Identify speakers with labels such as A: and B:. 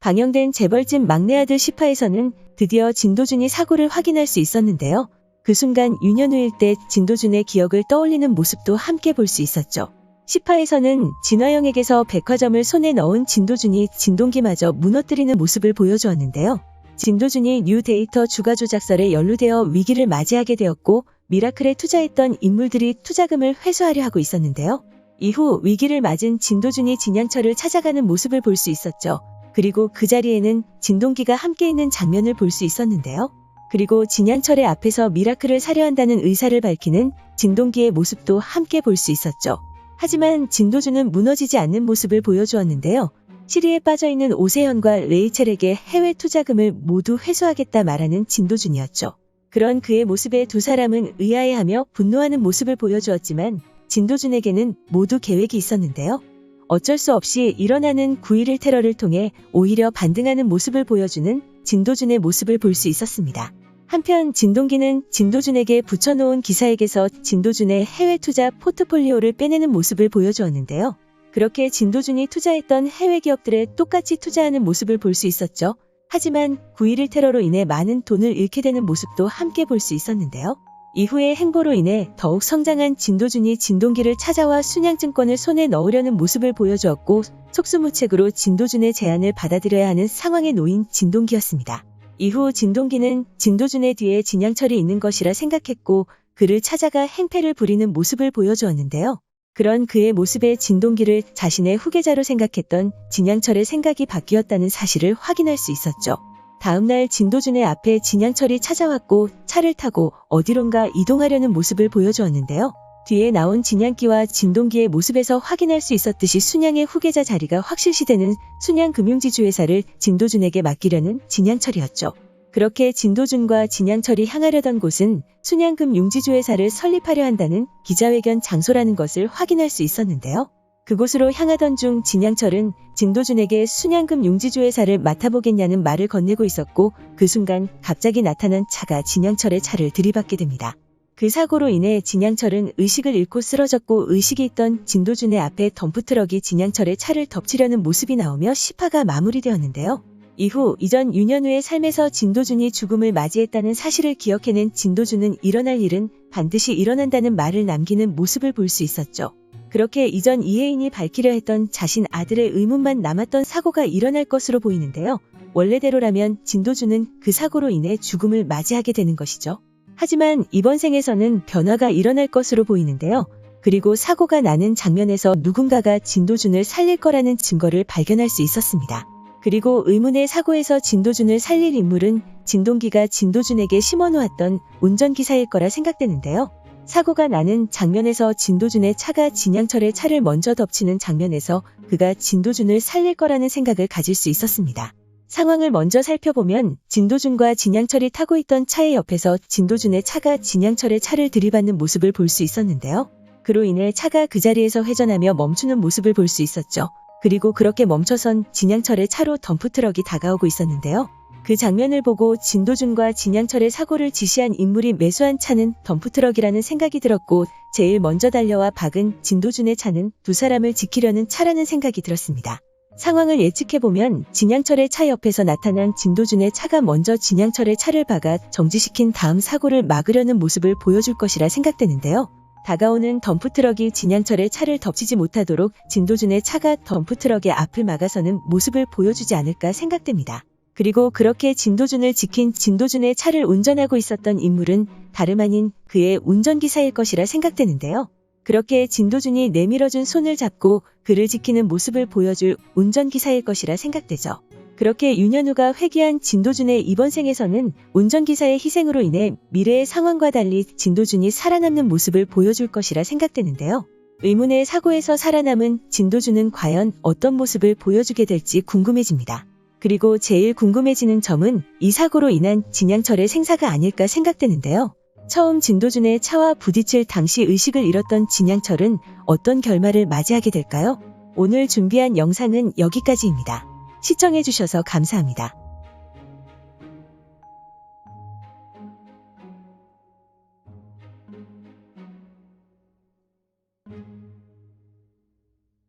A: 방영된 재벌집 막내 아들 10화에서는 드디어 진도준이 사고를 확인할 수 있었는데요. 그 순간 윤현우일 때 진도준의 기억을 떠올리는 모습도 함께 볼 수 있었죠. 10화에서는 진화영에게서 백화점을 손에 넣은 진도준이 진동기마저 무너뜨리는 모습을 보여주었는데요. 진도준이 뉴데이터 주가 조작설에 연루되어 위기를 맞이하게 되었고 미라클에 투자했던 인물들이 투자금을 회수하려 하고 있었는데요. 이후 위기를 맞은 진도준이 진양철을 찾아가는 모습을 볼 수 있었죠. 그리고 그 자리에는 진동기가 함께 있는 장면을 볼 수 있었는데요. 그리고 진양철의 앞에서 미라클을 사려 한다는 의사를 밝히는 진동기의 모습도 함께 볼 수 있었죠. 하지만 진도준은 무너지지 않는 모습을 보여주었는데요. 시리에 빠져있는 오세현과 레이첼에게 해외 투자금을 모두 회수하겠다 말하는 진도준이었죠. 그런 그의 모습에 두 사람은 의아해하며 분노하는 모습을 보여주었지만 진도준에게는 모두 계획이 있었는데요. 어쩔 수 없이 일어나는 9.11 테러를 통해 오히려 반등하는 모습을 보여주는 진도준의 모습을 볼 수 있었습니다. 한편 진동기는 진도준에게 붙여놓은 기사에게서 진도준의 해외 투자 포트폴리오를 빼내는 모습을 보여주었는데요. 그렇게 진도준이 투자했던 해외 기업들에 똑같이 투자하는 모습을 볼 수 있었죠. 하지만 9.11 테러로 인해 많은 돈을 잃게 되는 모습도 함께 볼 수 있었는데요. 이후의 행보로 인해 더욱 성장한 진도준이 진동기를 찾아와 순양증권을 손에 넣으려는 모습을 보여주었고 속수무책으로 진도준의 제안을 받아들여야 하는 상황에 놓인 진동기였습니다. 이후 진동기는 진도준의 뒤에 진양철이 있는 것이라 생각했고 그를 찾아가 행패를 부리는 모습을 보여주었는데요. 그런 그의 모습에 진동기를 자신의 후계자로 생각했던 진양철의 생각이 바뀌었다는 사실을 확인할 수 있었죠. 다음날 진도준의 앞에 진양철이 찾아왔고 차를 타고 어디론가 이동하려는 모습을 보여주었는데요. 뒤에 나온 진양기와 진동기의 모습에서 확인할 수 있었듯이 순양의 후계자 자리가 확실시되는 순양금융지주회사를 진도준에게 맡기려는 진양철이었죠. 그렇게 진도준과 진양철이 향하려던 곳은 순양금융지주회사를 설립하려 한다는 기자회견 장소라는 것을 확인할 수 있었는데요. 그곳으로 향하던 중 진양철은 진도준에게 순양금융지주회사를 맡아보겠냐는 말을 건네고 있었고 그 순간 갑자기 나타난 차가 진양철의 차를 들이받게 됩니다. 그 사고로 인해 진양철은 의식을 잃고 쓰러졌고 의식이 있던 진도준의 앞에 덤프트럭이 진양철의 차를 덮치려는 모습이 나오며 10화가 마무리되었는데요. 이후 이전 윤현우의 삶에서 진도준이 죽음을 맞이했다는 사실을 기억해낸 진도준은 일어날 일은 반드시 일어난다는 말을 남기는 모습을 볼 수 있었죠. 그렇게 이전 이혜인이 밝히려 했던 자신 아들의 의문만 남았던 사고가 일어날 것으로 보이는데요. 원래대로라면 진도준은 그 사고로 인해 죽음을 맞이하게 되는 것이죠. 하지만 이번 생에서는 변화가 일어날 것으로 보이는데요. 그리고 사고가 나는 장면에서 누군가가 진도준을 살릴 거라는 증거를 발견할 수 있었습니다. 그리고 의문의 사고에서 진도준을 살릴 인물은 진동기가 진도준에게 심어놓았던 운전기사일 거라 생각되는데요. 사고가 나는 장면에서 진도준의 차가 진양철의 차를 먼저 덮치는 장면에서 그가 진도준을 살릴 거라는 생각을 가질 수 있었습니다. 상황을 먼저 살펴보면 진도준과 진양철이 타고 있던 차의 옆에서 진도준의 차가 진양철의 차를 들이받는 모습을 볼 수 있었는데요. 그로 인해 차가 그 자리에서 회전하며 멈추는 모습을 볼 수 있었죠. 그리고 그렇게 멈춰선 진양철의 차로 덤프트럭이 다가오고 있었는데요. 그 장면을 보고 진도준과 진양철의 사고를 지시한 인물이 매수한 차는 덤프트럭이라는 생각이 들었고 제일 먼저 달려와 박은 진도준의 차는 두 사람을 지키려는 차라는 생각이 들었습니다. 상황을 예측해보면 진양철의 차 옆에서 나타난 진도준의 차가 먼저 진양철의 차를 박아 정지시킨 다음 사고를 막으려는 모습을 보여줄 것이라 생각되는데요. 다가오는 덤프트럭이 진양철의 차를 덮치지 못하도록 진도준의 차가 덤프트럭의 앞을 막아서는 모습을 보여주지 않을까 생각됩니다. 그리고 그렇게 진도준을 지킨 진도준의 차를 운전하고 있었던 인물은 다름 아닌 그의 운전기사일 것이라 생각되는데요. 그렇게 진도준이 내밀어준 손을 잡고 그를 지키는 모습을 보여줄 운전기사일 것이라 생각되죠. 그렇게 윤현우가 회귀한 진도준의 이번 생에서는 운전기사의 희생으로 인해 미래의 상황과 달리 진도준이 살아남는 모습을 보여줄 것이라 생각되는데요. 의문의 사고에서 살아남은 진도준은 과연 어떤 모습을 보여주게 될지 궁금해집니다. 그리고 제일 궁금해지는 점은 이 사고로 인한 진양철의 생사가 아닐까 생각되는데요. 처음 진도준의 차와 부딪힐 당시 의식을 잃었던 진양철은 어떤 결말을 맞이하게 될까요? 오늘 준비한 영상은 여기까지입니다. 시청해주셔서 감사합니다.